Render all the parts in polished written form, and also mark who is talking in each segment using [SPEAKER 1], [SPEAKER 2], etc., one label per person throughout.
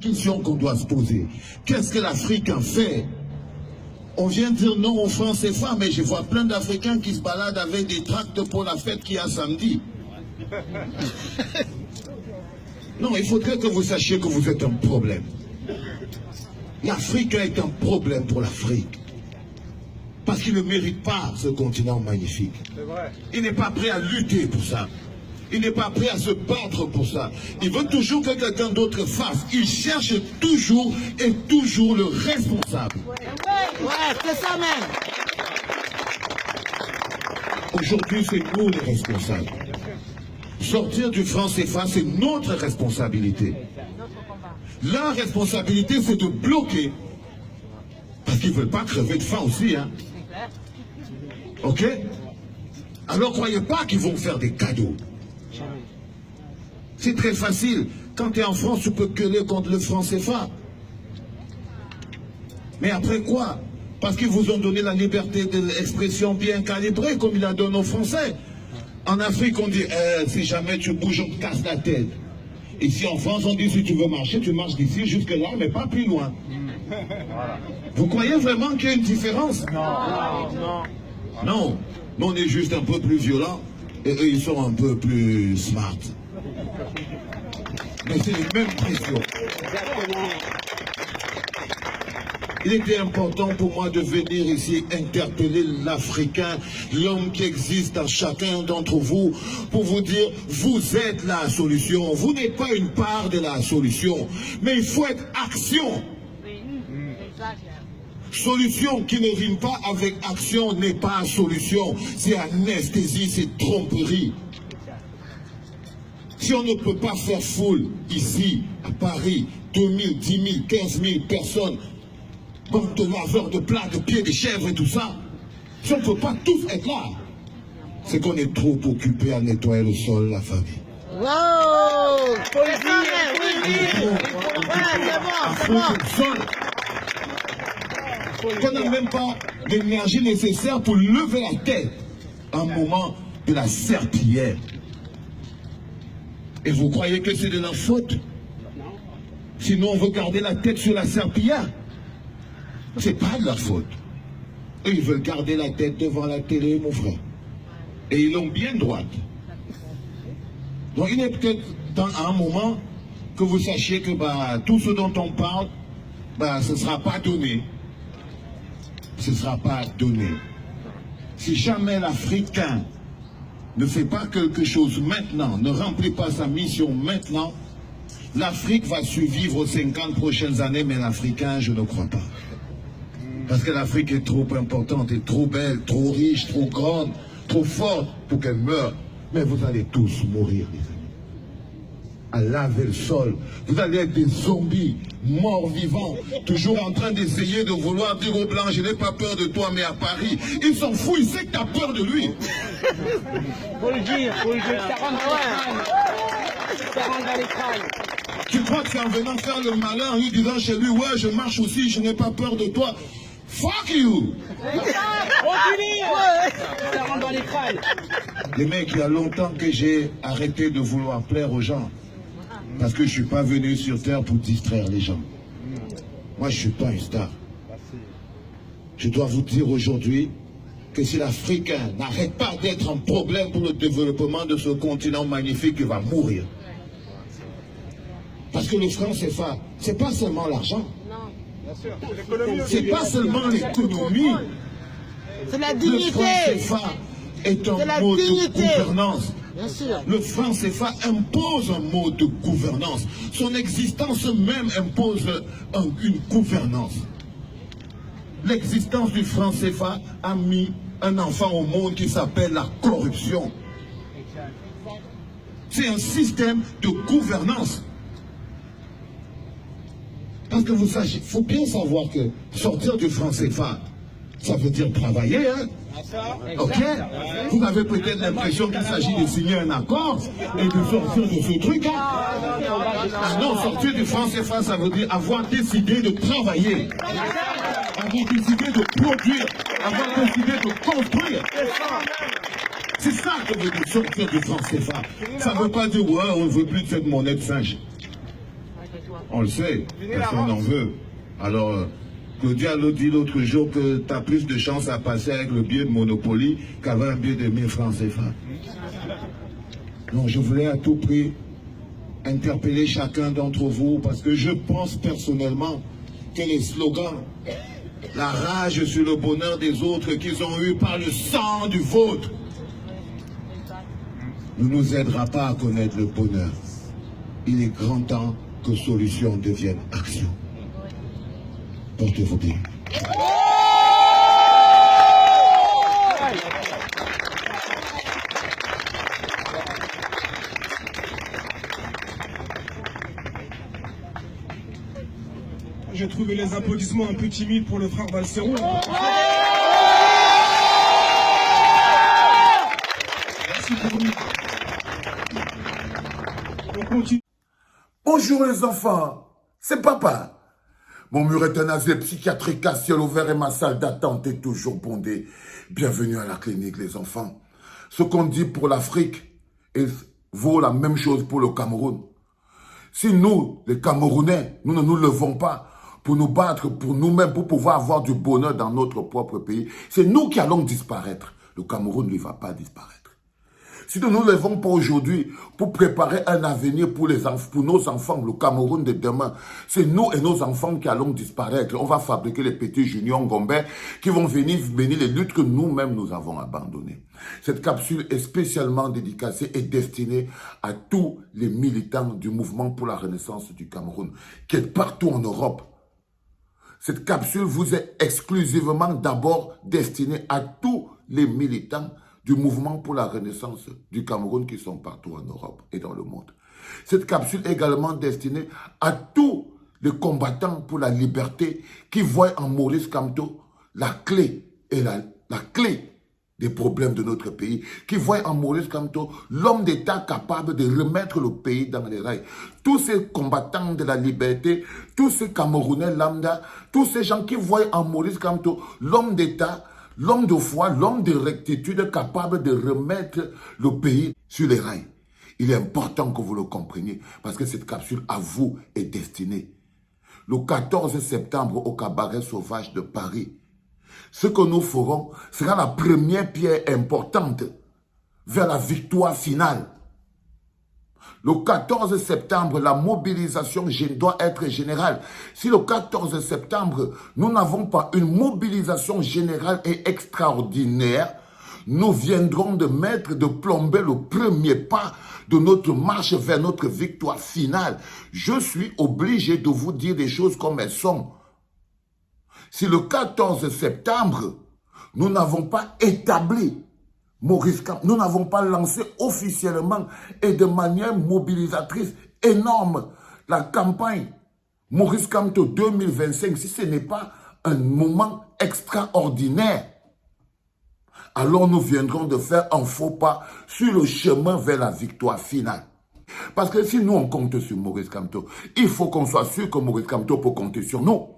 [SPEAKER 1] question qu'on doit se poser. Qu'est-ce que l'Afrique en fait? On vient dire non aux francs CFA, mais je vois plein d'Africains qui se baladent avec des tracts pour la fête qu'il y a samedi. Non, il faudrait que vous sachiez que vous êtes un problème. L'Afrique est un problème pour l'Afrique. Parce qu'il ne mérite pas ce continent magnifique. Il n'est pas prêt à lutter pour ça. Il n'est pas prêt à se battre pour ça. Il veut toujours que quelqu'un d'autre fasse. Il cherche toujours et toujours le responsable.
[SPEAKER 2] Ouais, c'est ça même.
[SPEAKER 1] Aujourd'hui, c'est nous les responsables. Sortir du franc CFA, c'est notre responsabilité. Leur responsabilité, c'est de bloquer. Parce qu'ils ne veulent pas crever de faim aussi. Hein. Ok? Alors, croyez pas qu'ils vont faire des cadeaux. C'est très facile. Quand tu es en France, tu peux gueuler contre le franc CFA. Mais après quoi? Parce qu'ils vous ont donné la liberté de l'expression bien calibrée, comme il la donne aux Français. En Afrique, on dit, si jamais tu bouges, on te casse la tête. Ici en France, on dit, si tu veux marcher, tu marches d'ici jusque là, mais pas plus loin. Vous croyez vraiment qu'il y a une différence? Non. Nous, on est juste un peu plus violents, et eux, ils sont un peu plus smart. Mais c'est les mêmes pressions. Il était important pour moi de venir ici interpeller l'Africain, l'homme qui existe en chacun d'entre vous, pour vous dire, vous êtes la solution. Vous n'êtes pas une part de la solution, mais il faut être action. Solution qui ne rime pas avec action n'est pas solution. C'est anesthésie, c'est tromperie. Si on ne peut pas faire foule ici, à Paris, 2000, 10 000, 15 000 personnes, bande de laveurs de plats, de pieds, de chèvres et tout ça, si on ne peut pas tous être là, c'est qu'on est trop occupé à nettoyer le sol, la famille.
[SPEAKER 2] Wow! Faut le dire, oui. Voilà, c'est bon.
[SPEAKER 1] Qu'on n'a même pas l'énergie nécessaire pour lever la tête à un moment de la serpillière. Et vous croyez que c'est de leur faute? Sinon on veut garder la tête sur la serpillière. C'est pas de leur faute. Eux, ils veulent garder la tête devant la télé, mon frère. Et ils l'ont bien droite. Donc il est peut-être temps à un moment que vous sachiez que tout ce dont on parle, ce ne sera pas donné. Ce ne sera pas donné. Si jamais l'Africain ne fait pas quelque chose maintenant, ne remplit pas sa mission maintenant, l'Afrique va survivre aux 50 prochaines années, mais l'Africain, je ne crois pas. Parce que l'Afrique est trop importante, est trop belle, trop riche, trop grande, trop forte pour qu'elle meure. Mais vous allez tous mourir, les amis. À laver le sol. Vous allez être des zombies, morts vivants, toujours en train d'essayer de vouloir dire aux Blancs, je n'ai pas peur de toi, mais à Paris, il s'en fout, il sait que tu as peur de lui.
[SPEAKER 2] Faut le dire, ça rentre dans les crânes.
[SPEAKER 1] Tu crois que c'est en venant faire le malin, en lui disant chez lui, ouais, je marche aussi, je n'ai pas peur de toi. Fuck you!
[SPEAKER 2] Ça rentre dans les crânes.
[SPEAKER 1] Les mecs, il y a longtemps que j'ai arrêté de vouloir plaire aux gens. Parce que je ne suis pas venu sur Terre pour distraire les gens. Moi, je ne suis pas une star. Je dois vous dire aujourd'hui que si l'Africain n'arrête pas d'être un problème pour le développement de ce continent magnifique, il va mourir. Parce que le franc CFA, ce n'est pas seulement l'argent. C'est pas seulement l'économie.
[SPEAKER 2] C'est la dignité.
[SPEAKER 1] Le franc CFA est un mode de gouvernance.
[SPEAKER 2] Bien sûr.
[SPEAKER 1] Le franc CFA impose un mode de gouvernance. Son existence même impose une gouvernance. L'existence du franc CFA a mis un enfant au monde qui s'appelle la corruption. C'est un système de gouvernance. Parce que vous sachez, il faut bien savoir que sortir du franc CFA, ça veut dire travailler, hein? Ok? Vous avez peut-être l'impression qu'il s'agit de signer un accord et de sortir de ce truc, hein? Ah non, sortir du franc CFA, ça veut dire avoir décidé de travailler, avoir décidé de produire, avoir décidé de construire. C'est ça que veut dire sortir du franc CFA. Ça ne veut pas dire, ouais, on ne veut plus de cette monnaie de singe. On le sait, personne n'en veut. Alors, Claudia l'a dit l'autre jour que tu as plus de chance à passer avec le billet de Monopoly qu'avec un billet de 1000 francs CFA. Donc je voulais à tout prix interpeller chacun d'entre vous parce que je pense personnellement que les slogans, la rage sur le bonheur des autres qu'ils ont eu par le sang du vôtre, ne nous aidera pas à connaître le bonheur. Il est grand temps que solution devienne action. Portez-vous bien.
[SPEAKER 3] J'ai trouvé les applaudissements un peu timides pour le frère Balseron. Merci pour lui. On continue.
[SPEAKER 4] Bonjour les enfants, c'est papa. Mon mur est un asile psychiatrique à ciel ouvert et ma salle d'attente est toujours bondée. Bienvenue à la clinique les enfants. Ce qu'on dit pour l'Afrique vaut la même chose pour le Cameroun. Si nous, les Camerounais, nous ne nous levons pas pour nous battre pour nous-mêmes, pour pouvoir avoir du bonheur dans notre propre pays, c'est nous qui allons disparaître. Le Cameroun ne va pas disparaître. Si nous ne nous levons pas aujourd'hui pour préparer un avenir pour nos enfants, le Cameroun de demain, c'est nous et nos enfants qui allons disparaître. On va fabriquer les petits juniors Ngombé qui vont venir mener les luttes que nous-mêmes nous avons abandonnées. Cette capsule est spécialement dédicacée et destinée à tous les militants du mouvement pour la renaissance du Cameroun, qui est partout en Europe. Cette capsule vous est exclusivement d'abord destinée à tous les militants du mouvement pour la renaissance du Cameroun qui sont partout en Europe et dans le monde. Cette capsule est également destinée à tous les combattants pour la liberté qui voient en Maurice Kamto la clé et la clé des problèmes de notre pays, qui voient en Maurice Kamto l'homme d'État capable de remettre le pays dans les rails. Tous ces combattants de la liberté, tous ces Camerounais lambda, tous ces gens qui voient en Maurice Kamto l'homme d'État, l'homme de foi, l'homme de rectitude capable de remettre le pays sur les rails. Il est important que vous le compreniez parce que cette capsule à vous est destinée. Le 14 septembre au cabaret sauvage de Paris, ce que nous ferons sera la première pierre importante vers la victoire finale. Le 14 septembre, la mobilisation doit être générale. Si le 14 septembre, nous n'avons pas une mobilisation générale et extraordinaire, nous viendrons de plomber le premier pas de notre marche vers notre victoire finale. Je suis obligé de vous dire des choses comme elles sont. Si le 14 septembre, nous n'avons pas établi Maurice Kamto, nous n'avons pas lancé officiellement et de manière mobilisatrice énorme la campagne Maurice Kamto 2025, si ce n'est pas un moment extraordinaire, alors nous viendrons de faire un faux pas sur le chemin vers la victoire finale. Parce que si nous on compte sur Maurice Kamto, il faut qu'on soit sûr que Maurice Kamto peut compter sur nous.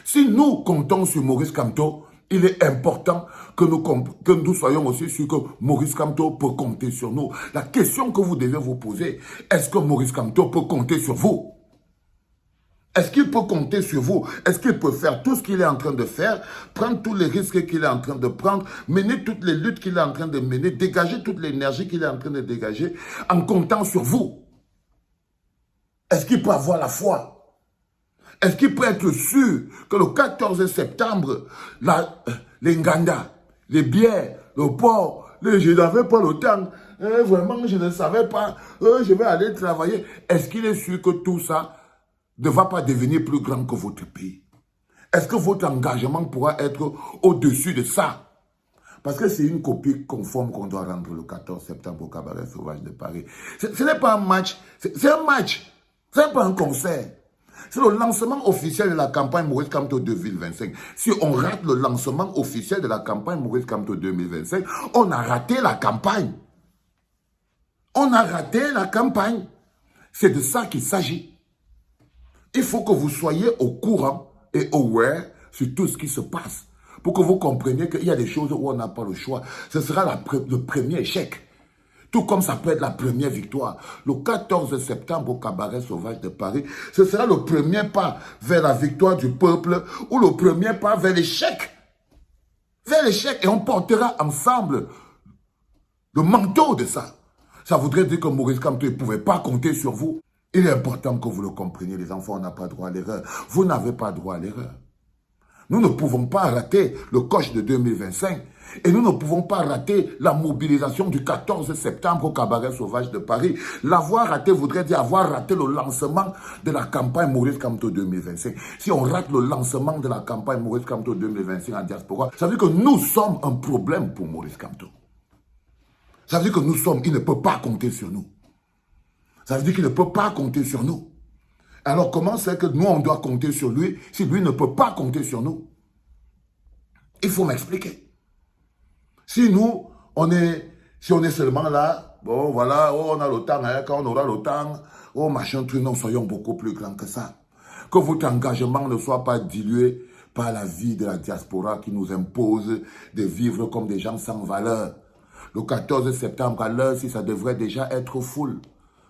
[SPEAKER 4] Si nous comptons sur Maurice Kamto, il est important que nous soyons aussi sûrs que Maurice Kamto peut compter sur nous. La question que vous devez vous poser, est-ce que Maurice Kamto peut compter sur vous? Est-ce qu'il peut compter sur vous? Est-ce qu'il peut faire tout ce qu'il est en train de faire, prendre tous les risques qu'il est en train de prendre, mener toutes les luttes qu'il est en train de mener, dégager toute l'énergie qu'il est en train de dégager en comptant sur vous? Est-ce qu'il peut avoir la foi? Est-ce qu'il peut être sûr que le 14 septembre, les Nganda, les bières, le porc, je n'avais pas le temps, vraiment je ne savais pas, je vais aller travailler. Est-ce qu'il est sûr que tout ça ne va pas devenir plus grand que votre pays? Est-ce que votre engagement pourra être au-dessus de ça? Parce que c'est une copie conforme qu'on doit rendre le 14 septembre au cabaret sauvage de Paris. Ce n'est pas un match, c'est un match, ce n'est pas un concert. C'est le lancement officiel de la campagne Maurice Kamto 2025. Si on rate le lancement officiel de la campagne Maurice Kamto 2025, on a raté la campagne. On a raté la campagne. C'est de ça qu'il s'agit. Il faut que vous soyez au courant et aware sur tout ce qui se passe. Pour que vous compreniez qu'il y a des choses où on n'a pas le choix. Ce sera le premier échec. Tout comme ça peut être la première victoire. Le 14 septembre au Cabaret Sauvage de Paris, ce sera le premier pas vers la victoire du peuple ou le premier pas vers l'échec. Vers l'échec. Et on portera ensemble le manteau de ça. Ça voudrait dire que Maurice Kamto ne pouvait pas compter sur vous. Il est important que vous le compreniez, les enfants, on n'a pas droit à l'erreur. Vous n'avez pas droit à l'erreur. Nous ne pouvons pas rater le coche de 2025 et nous ne pouvons pas rater la mobilisation du 14 septembre au Cabaret Sauvage de Paris. L'avoir raté voudrait dire avoir raté le lancement de la campagne Maurice Kamto 2025. Si on rate le lancement de la campagne Maurice Kamto 2025 en diaspora, ça veut dire que nous sommes un problème pour Maurice Kamto. Ça veut dire que nous sommes, il ne peut pas compter sur nous. Ça veut dire qu'il ne peut pas compter sur nous. Alors comment c'est que nous, on doit compter sur lui si lui ne peut pas compter sur nous? Il faut m'expliquer. Si nous, on est seulement là, bon voilà, oh, on a le temps, hein, quand on aura le temps, oh machin truc, non, soyons beaucoup plus grands que ça. Que votre engagement ne soit pas dilué par la vie de la diaspora qui nous impose de vivre comme des gens sans valeur. Le 14 septembre, à l'heure, si ça devrait déjà être full.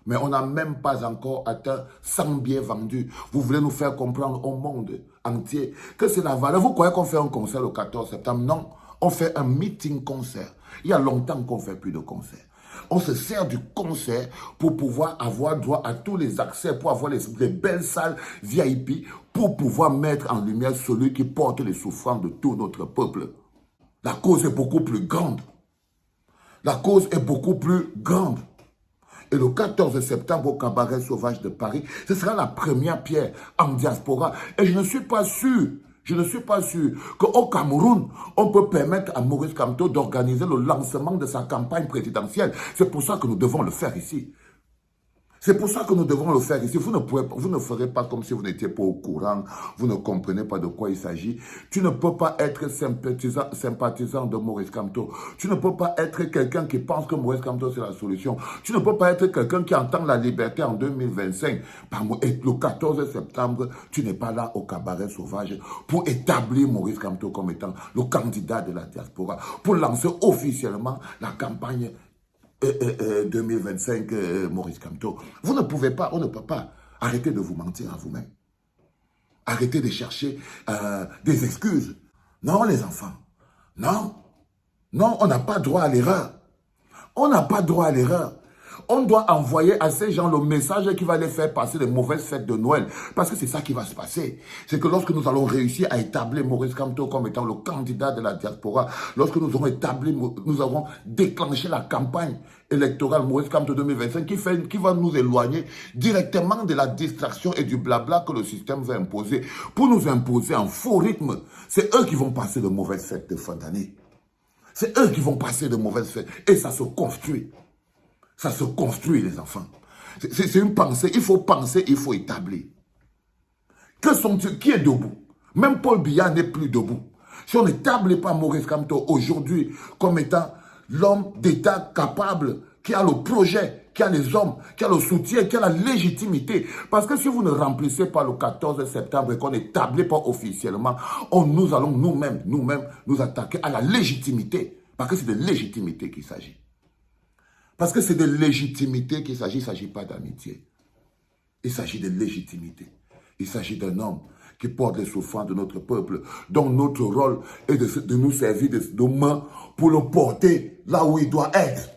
[SPEAKER 4] Mais on n'a même pas encore atteint 100 billets vendus. Vous voulez nous faire comprendre au monde entier que c'est la valeur. Vous croyez qu'on fait un concert le 14 septembre? Non, on fait un meeting-concert. Il y a longtemps qu'on ne fait plus de concert. On se sert du concert pour pouvoir avoir droit à tous les accès, pour avoir les belles salles VIP, pour pouvoir mettre en lumière celui qui porte les souffrances de tout notre peuple. La cause est beaucoup plus grande. La cause est beaucoup plus grande. Et le 14 septembre au Cabaret Sauvage de Paris, ce sera la première pierre en diaspora. Et je ne suis pas sûr qu'au Cameroun, on peut permettre à Maurice Kamto d'organiser le lancement de sa campagne présidentielle. C'est pour ça que nous devons le faire ici. C'est pour ça que nous devons le faire ici. Vous ne ferez pas comme si vous n'étiez pas au courant, vous ne comprenez pas de quoi il s'agit. Tu ne peux pas être sympathisant de Maurice Kamto. Tu ne peux pas être quelqu'un qui pense que Maurice Kamto c'est la solution. Tu ne peux pas être quelqu'un qui entend la liberté en 2025. Et le 14 septembre, tu n'es pas là au Cabaret Sauvage pour établir Maurice Kamto comme étant le candidat de la diaspora, pour lancer officiellement la campagne 2025 Maurice Kamto. Vous ne pouvez pas, on ne peut pas. Arrêtez de vous mentir à vous-même. Arrêtez de chercher des excuses. Non, les enfants. Non. Non, on n'a pas droit à l'erreur. On n'a pas droit à l'erreur. On doit envoyer à ces gens le message qui va les faire passer les mauvaises fêtes de Noël. Parce que c'est ça qui va se passer. C'est que lorsque nous allons réussir à établir Maurice Kamto comme étant le candidat de la diaspora, lorsque nous aurons déclenché la campagne électorale Maurice Kamto 2025 qui va nous éloigner directement de la distraction et du blabla que le système va imposer. Pour nous imposer un faux rythme, c'est eux qui vont passer de mauvaises fêtes de fin d'année. C'est eux qui vont passer de mauvaises fêtes. Et ça se construit. Ça se construit, les enfants. C'est une pensée. Il faut penser, il faut établir. Qui est debout? Même Paul Biya n'est plus debout. Si on n'établit pas Maurice Kamto aujourd'hui comme étant l'homme d'État capable, qui a le projet, qui a les hommes, qui a le soutien, qui a la légitimité. Parce que si vous ne remplissez pas le 14 septembre et qu'on n'établit pas officiellement, nous allons nous-mêmes nous attaquer à la légitimité. Parce que c'est de légitimité qu'il s'agit. Parce que c'est de légitimité qu'il s'agit, il ne s'agit pas d'amitié. Il s'agit de légitimité. Il s'agit d'un homme qui porte les souffrances de notre peuple, dont notre rôle est de nous servir de mains pour le porter là où il doit être.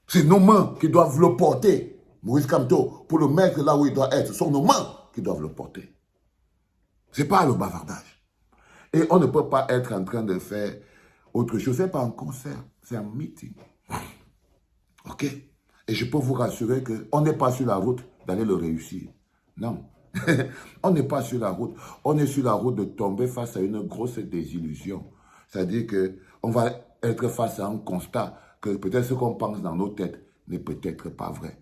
[SPEAKER 4] C'est nos mains qui doivent le porter. Maurice Kamto, pour le mettre là où il doit être, ce sont nos mains qui doivent le porter. Ce n'est pas le bavardage. Et on ne peut pas être en train de faire autre chose. Ce n'est pas un concert, c'est un meeting. Ok? Et je peux vous rassurer qu'on n'est pas sur la route d'aller le réussir. Non. On n'est pas sur la route. On est sur la route de tomber face à une grosse désillusion. C'est-à-dire qu'on va être face à un constat que peut-être ce qu'on pense dans nos têtes n'est peut-être pas vrai.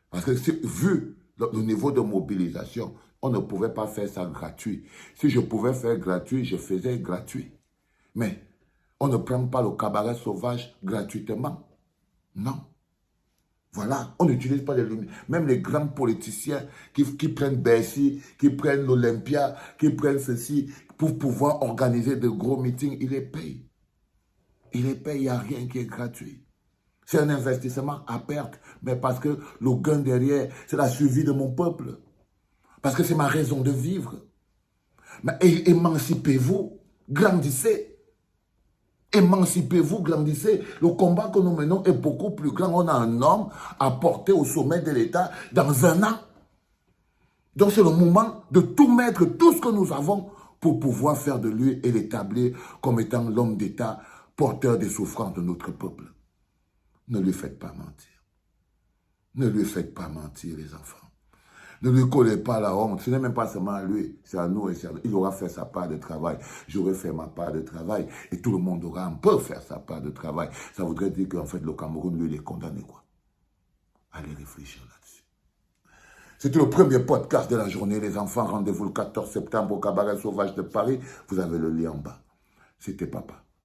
[SPEAKER 4] Parce que vu le niveau de mobilisation, on ne pouvait pas faire ça gratuit. Si je pouvais faire gratuit, je faisais gratuit. Mais on ne prend pas le Cabaret Sauvage gratuitement. Non. Voilà, on n'utilise pas les lumières. Même les grands politiciens qui prennent Bercy, qui prennent l'Olympia, qui prennent ceci pour pouvoir organiser de gros meetings, ils les payent. Ils les payent, il n'y a rien qui est gratuit. C'est un investissement à perte, mais parce que le gain derrière, c'est la survie de mon peuple. Parce que c'est ma raison de vivre. Mais émancipez-vous, grandissez. Émancipez-vous, grandissez. Le combat que nous menons est beaucoup plus grand. On a un homme à porter au sommet de l'État dans 1 an. Donc c'est le moment de tout mettre, tout ce que nous avons, pour pouvoir faire de lui et l'établir comme étant l'homme d'État porteur des souffrances de notre peuple. Ne lui faites pas mentir. Ne lui faites pas mentir, les enfants. Ne lui collez pas la honte. Ce n'est même pas seulement à lui, c'est à nous et c'est à nous. Il aura fait sa part de travail. J'aurai fait ma part de travail. Et tout le monde aura un peu faire sa part de travail. Ça voudrait dire qu'en fait, le Cameroun, lui, il est condamné, quoi. Allez réfléchir là-dessus. C'était le premier podcast de la journée, les enfants. Rendez-vous le 14 septembre au Cabaret Sauvage de Paris. Vous avez le lien en bas. C'était Papa.